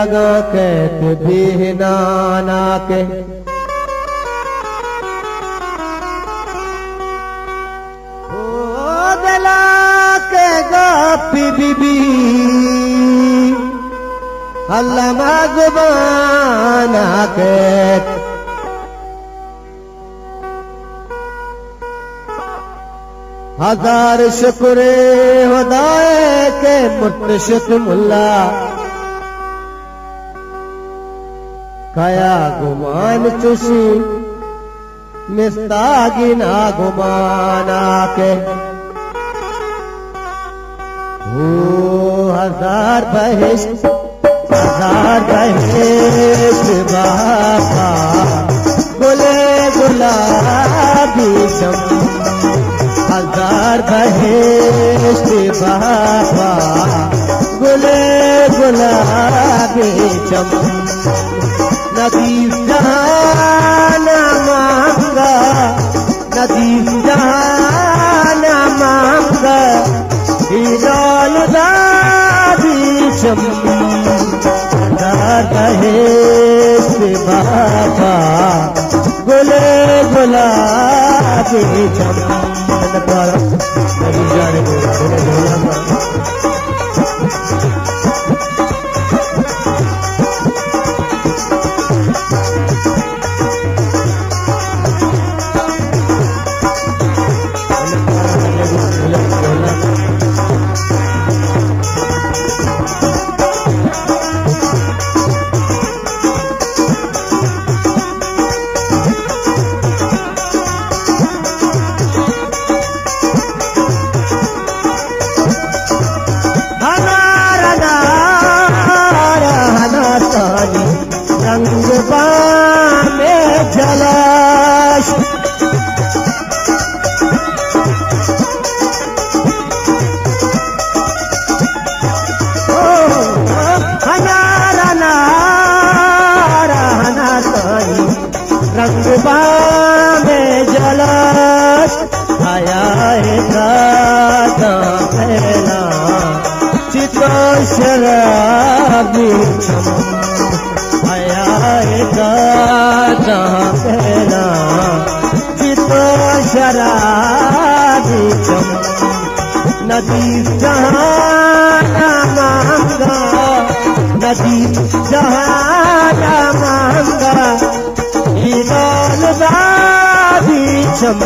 लगा कहते भी नाना के ओ दिला के गापी बीबी अल्लामा जुबाना के हजार शुक्र खुदाए के मुर्शिद मुल्ला कया गुमान चुशी मिस्तागी ना गुमाना के हजार बहिश्त बाबा गुले गुलाबी शम हजार बहिश्त बाबा गुले गुलाबी शम नदीस जहाना मांगा नदीस जहाना मांगा हिलाल दादी शम बहिश्त बाबा गुले गुलाबी शम जाने रंग बामे जलाश हनारा नारा हनाताई रंग बामे जलाश आया है दादा पहला चितो शराबी दादा पहला चितो शराबी नदी जहाना मांगा नदी जहाना मांगा हिलाल दादी चम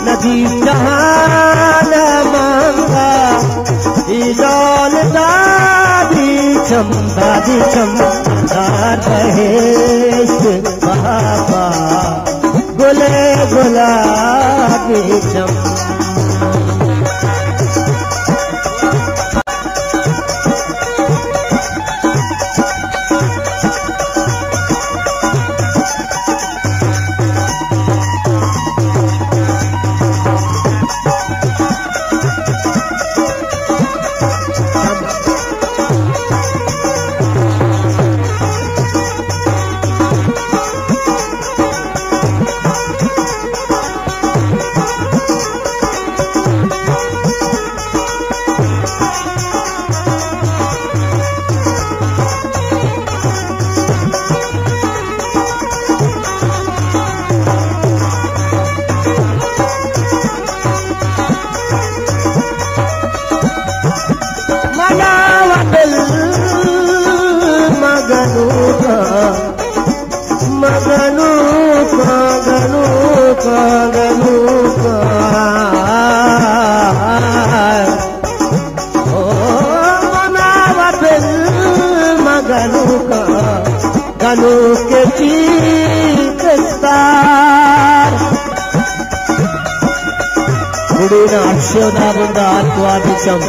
नदी जहाना मांगा हिलाल दादी चम बहिश्त बाबा गुले गुलाबी चम गनु के चीतार उड़ीना अक्षोदा बुंदा आत्वा दिशम